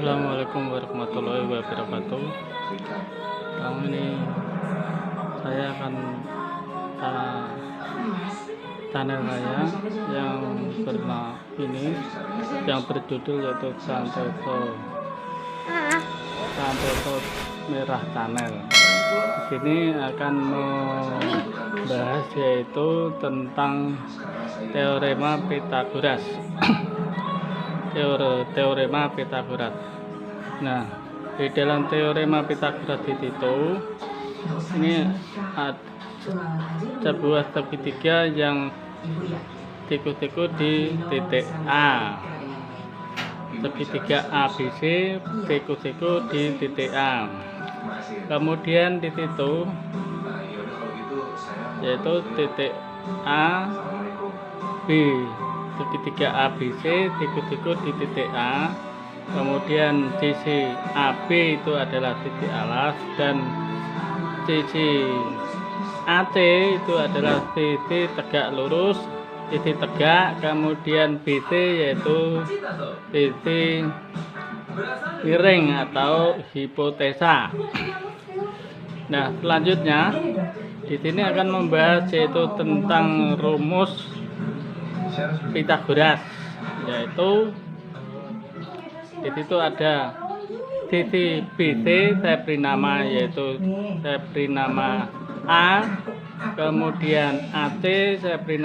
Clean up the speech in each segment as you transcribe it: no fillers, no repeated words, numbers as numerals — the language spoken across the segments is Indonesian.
Assalamualaikum warahmatullahi wabarakatuh. Kali ini saya akan channel saya yang bernama ini yang berjudul yaitu Santoso Merah Channel. Di sini akan membahas yaitu tentang teorema Pythagoras. Teorema Pythagoras. Nah, di dalam teorema Pythagoras itu ini ada sebuah segitiga yang tiku-tiku di titik A. Segitiga ABC tiku-tiku di titik A. Kemudian di situ yaitu titik A B. Segitiga ABC tiku-tiku di titik A, kemudian sisi AB itu adalah titik alas dan sisi AC itu adalah sisi tegak lurus, sisi tegak, kemudian BC yaitu sisi miring atau hipotesa. Nah, selanjutnya di sini akan membahas yaitu tentang rumus Pythagoras, yaitu di situ ada sisi BC saya beri nama yaitu saya beri nama A, kemudian AC saya beri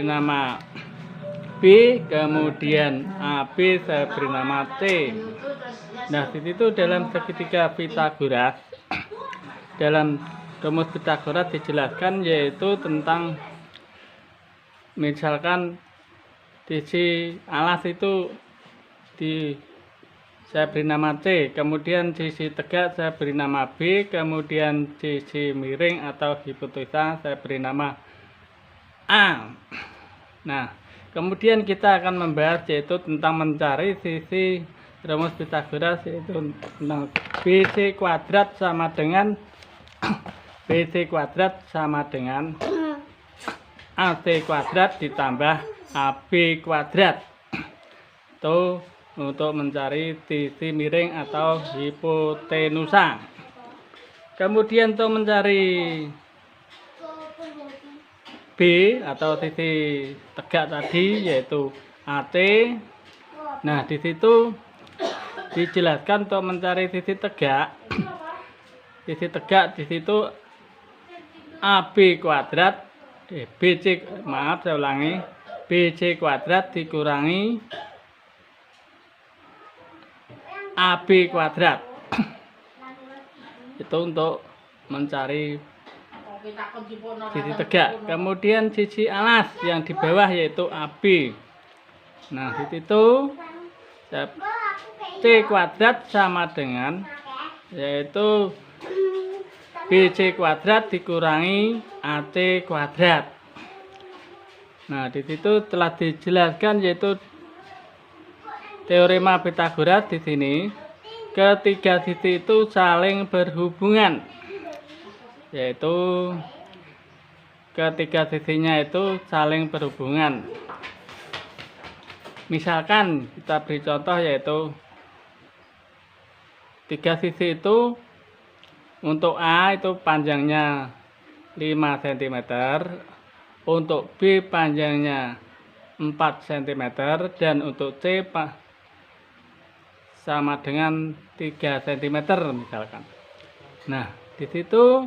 nama B, kemudian AB saya beri nama C. Nah, di situ dalam segitiga Pythagoras dalam rumus Pythagoras dijelaskan yaitu tentang misalkan sisi alas itu saya beri nama C, kemudian sisi tegak saya beri nama B, kemudian sisi miring atau hipotesa saya beri nama A. Nah, kemudian kita akan membahas yaitu tentang mencari sisi rumus Pythagoras yaitu tentang BC kuadrat sama dengan BC kuadrat sama dengan AC kuadrat ditambah AB kuadrat. Itu untuk mencari sisi miring atau hipotenusa. Kemudian untuk mencari B atau sisi tegak tadi yaitu AC. Nah, di situ dijelaskan untuk mencari sisi tegak. Sisi tegak di situ AB kuadrat BC, maaf saya ulangi, BC kuadrat dikurangi AB kuadrat. Itu untuk mencari sisi tegak. Kemudian sisi alas yang di bawah yaitu AB. Nah, di situ C kuadrat sama dengan yaitu BC kuadrat dikurangi AC kuadrat. Nah, di situ telah dijelaskan yaitu teorema Pythagoras di sini ketiga sisi itu saling berhubungan. Yaitu ketiga sisinya itu saling berhubungan. Misalkan kita beri contoh yaitu tiga sisi itu untuk A itu panjangnya 5 cm, untuk B panjangnya 4 cm, dan untuk C sama dengan 3 cm misalkan. Nah, di situ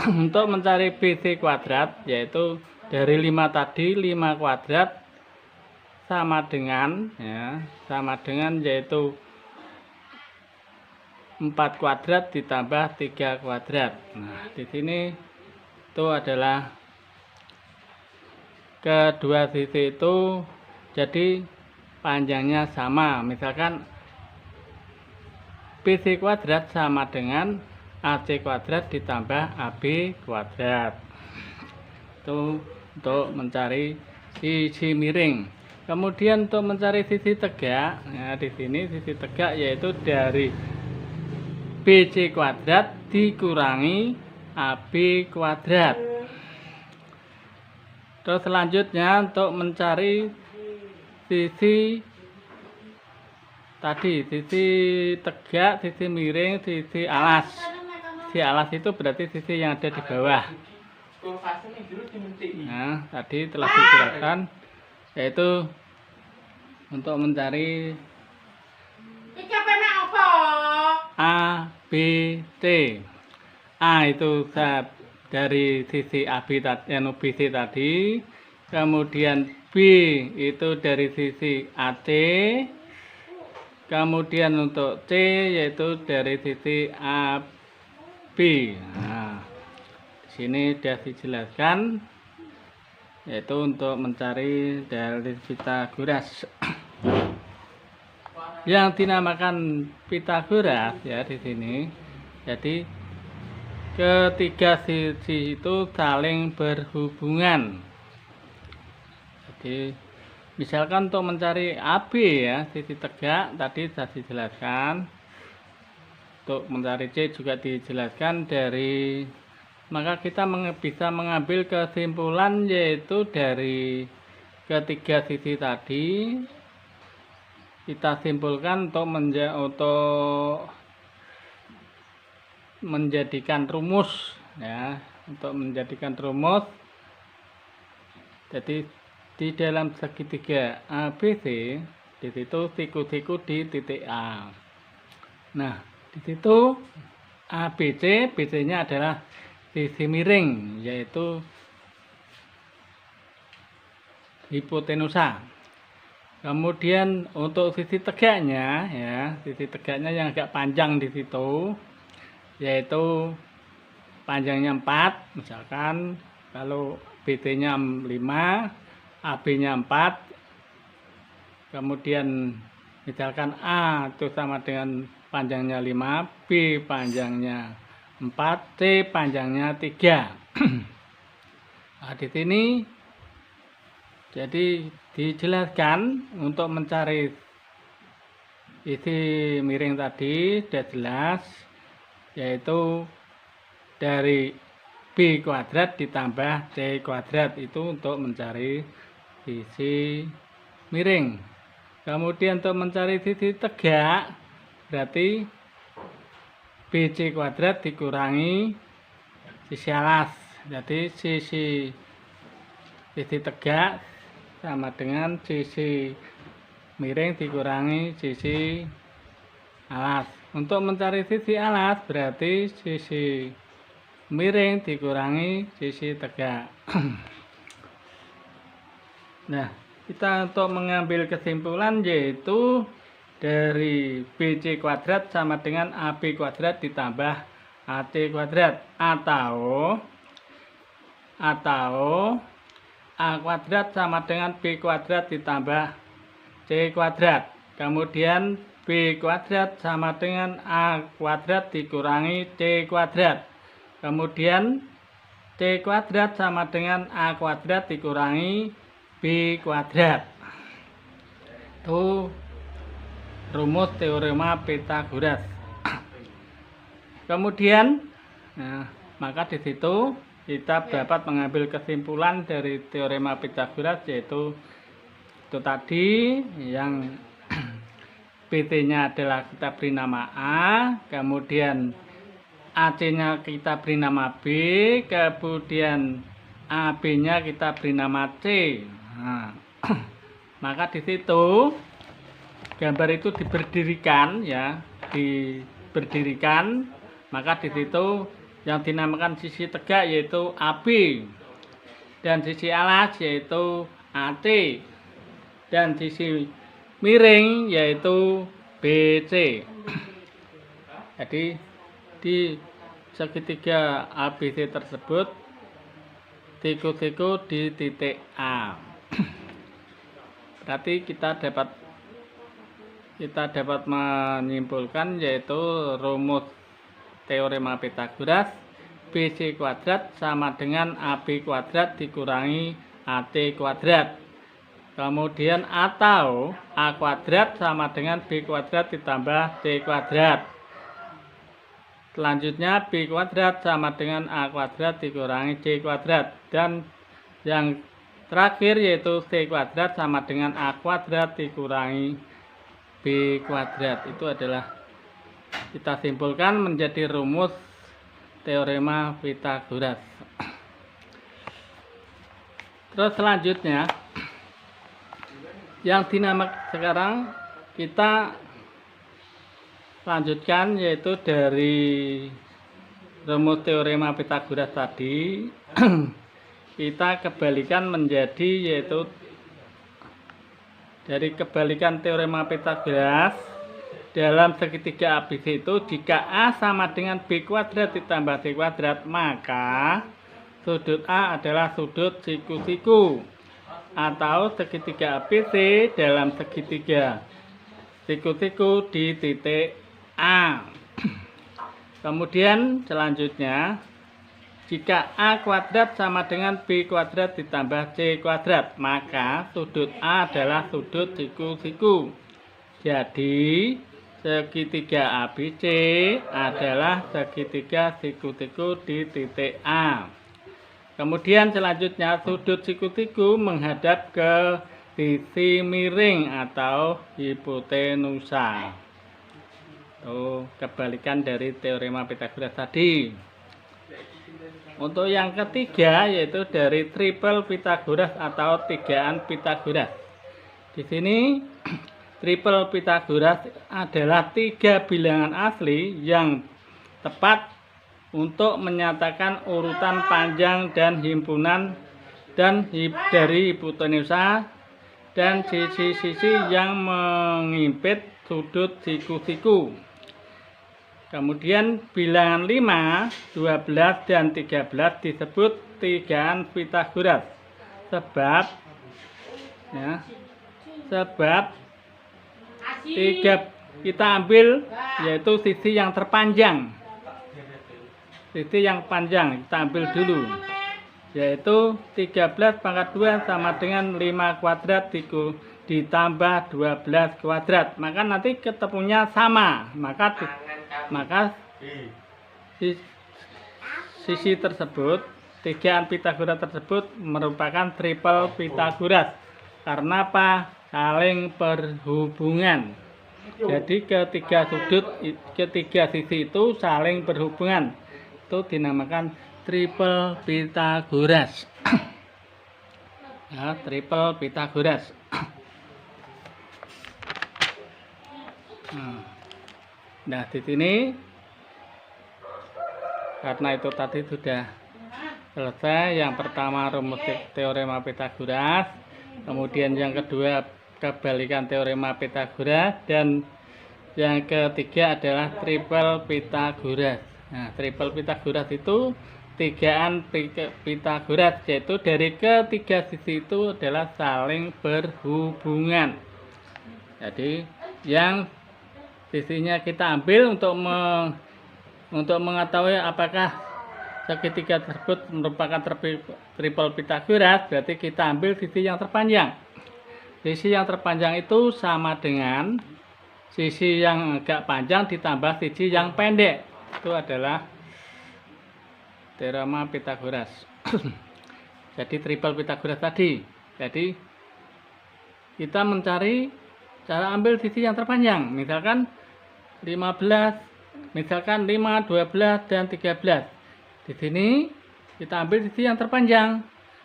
untuk mencari BC kuadrat yaitu dari 5 tadi 5 kuadrat sama dengan yaitu 4 kuadrat ditambah 3 kuadrat. Nah, di sini itu adalah kedua sisi itu jadi panjangnya sama. Misalkan BC kuadrat sama dengan AC kuadrat ditambah AB kuadrat. Itu untuk mencari sisi miring. Kemudian untuk mencari sisi tegak, ya di sini sisi tegak yaitu dari BC kuadrat dikurangi AB kuadrat. Terus selanjutnya untuk mencari sisi tadi, sisi tegak, sisi miring, sisi alas. Sisi alas itu berarti sisi yang ada di bawah. Nah, tadi telah dijelaskan, yaitu untuk mencari A, B, C. A itu dari sisi AB tadi, BC tadi. Kemudian B itu dari sisi AC. Kemudian untuk C yaitu dari sisi AB. Nah, di sini sudah dijelaskan, yaitu untuk mencari dari Pitagoras. Yang dinamakan Pitagoras ya di sini. Jadi ketiga sisi itu saling berhubungan. Jadi misalkan untuk mencari AB ya, sisi tegak tadi sudah dijelaskan. Untuk mencari C juga dijelaskan dari, maka kita bisa mengambil kesimpulan yaitu dari ketiga sisi tadi kita simpulkan untuk menjadikan rumus ya, untuk menjadikan rumus. Jadi di dalam segitiga ABC di situ siku-siku di titik A. Nah, di situ ABC, BC-nya adalah sisi miring yaitu hipotenusa. Kemudian untuk sisi tegaknya ya, sisi tegaknya yang agak panjang di situ yaitu panjangnya 4, misalkan kalau BC-nya 5, AB-nya 4. Kemudian misalkan A itu sama dengan panjangnya 5, B panjangnya 4, C panjangnya 3. Nah, di sini jadi dijelaskan untuk mencari isi miring tadi sudah jelas, yaitu dari B kuadrat ditambah C kuadrat itu untuk mencari sisi miring. Kemudian untuk mencari sisi tegak berarti BC kuadrat dikurangi sisi alas. Jadi sisi tegak sama dengan sisi miring dikurangi sisi alas. Untuk mencari sisi alas berarti sisi miring dikurangi sisi tegak. Nah, kita untuk mengambil kesimpulan yaitu dari BC kuadrat sama dengan AB kuadrat ditambah AC kuadrat, atau A kuadrat sama dengan B kuadrat ditambah C kuadrat. Kemudian B kuadrat sama dengan A kuadrat dikurangi C kuadrat. Kemudian C kuadrat sama dengan A kuadrat dikurangi B kuadrat. Itu rumus teorema Pitagoras. Kemudian, nah, maka di situ kita dapat mengambil kesimpulan dari teorema Pitagoras, yaitu itu tadi yang PT-nya adalah kita beri nama A, kemudian AC-nya kita beri nama B, kemudian AB-nya kita beri nama C. Nah, maka di situ gambar itu diberdirikan ya, diberdirikan, maka di situ yang dinamakan sisi tegak yaitu AB, dan sisi alas yaitu AC, dan sisi miring yaitu BC. Jadi di segitiga ABC tersebut siku-siku di titik A. Berarti kita dapat menyimpulkan yaitu rumus teorema Pitagoras, BC kuadrat sama dengan AB kuadrat dikurangi AC kuadrat. Kemudian atau A kuadrat sama dengan B kuadrat ditambah C kuadrat. Selanjutnya B kuadrat sama dengan A kuadrat dikurangi C kuadrat. Dan yang terakhir yaitu C kuadrat sama dengan A kuadrat dikurangi B kuadrat. Itu adalah kita simpulkan menjadi rumus teorema Pythagoras. Terus selanjutnya yang dinamakan sekarang kita lanjutkan yaitu dari rumus teorema Pythagoras tadi kita kebalikan menjadi yaitu dari kebalikan teorema Pythagoras dalam segitiga ABC itu jika A sama dengan B kuadrat ditambah C kuadrat maka sudut A adalah sudut siku-siku atau segitiga ABC dalam segitiga siku-siku di titik A. Kemudian selanjutnya jika A kuadrat sama dengan B kuadrat ditambah C kuadrat, maka sudut A adalah sudut siku-siku. Jadi, segitiga ABC adalah segitiga siku-siku di titik A. Kemudian selanjutnya sudut siku-siku menghadap ke sisi miring atau hipotenusa. Itu kebalikan dari teorema Pythagoras tadi. Untuk yang ketiga yaitu dari triple Pythagoras atau tigaan Pythagoras. Di sini triple Pythagoras adalah 3 bilangan asli yang tepat untuk menyatakan urutan panjang dan himpunan dan dari hipotenusa dan sisi-sisi yang mengimpit sudut siku-siku. Kemudian bilangan 5, 12, dan 13 disebut tigaan Pythagoras. Sebab kita ambil yaitu sisi yang terpanjang. Sisi yang panjang kita ambil dulu. Yaitu 13 pangkat 2 sama dengan 5 kuadrat ditambah 12 kuadrat. Maka nanti ketemunya sama. Maka sisi tersebut, tigaan Pythagoras tersebut merupakan triple Pythagoras. Karena apa? Saling berhubungan. Jadi ketiga sisi itu saling berhubungan. Itu dinamakan triple Pythagoras. Ya, triple Pythagoras. Nah, di sini karena itu tadi sudah selesai. Yang pertama rumus teorema Pythagoras, kemudian yang kedua kebalikan teorema Pythagoras, dan yang ketiga adalah triple Pythagoras. Nah, triple Pythagoras itu tigaan Pythagoras, yaitu dari ketiga sisi itu adalah saling berhubungan. Jadi yang sisinya kita ambil untuk mengetahui apakah segitiga tersebut merupakan triple Pythagoras, berarti kita ambil sisi yang terpanjang. Sisi yang terpanjang itu sama dengan sisi yang agak panjang ditambah sisi yang pendek. Itu adalah teorema Pythagoras. Jadi triple Pythagoras tadi. Jadi kita mencari cara ambil sisi yang terpanjang. Misalkan 15, misalkan 5, 12, dan 13. Di sini kita ambil sisi yang terpanjang,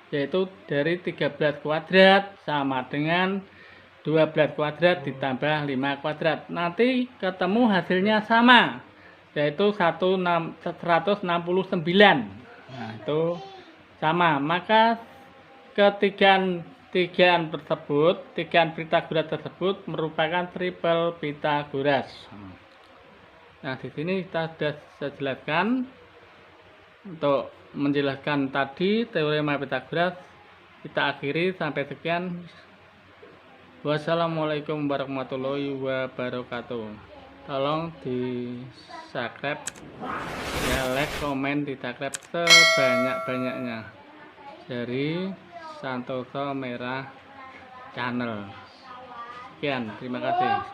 yaitu dari 13 kuadrat sama dengan 12 kuadrat ditambah 5 kuadrat. Nanti ketemu hasilnya sama, yaitu 169. Nah, itu sama. Maka tigaan Pythagoras tersebut merupakan triple Pythagoras. Nah, di sini kita sudah saya jelaskan. Untuk menjelaskan tadi teorema Pythagoras, kita akhiri sampai sekian. Wassalamualaikum warahmatullahi wabarakatuh. Tolong di subscribe, ya, like, komen, di subscribe sebanyak-banyaknya dari Santoso Merah Channel. Sekian, terima kasih.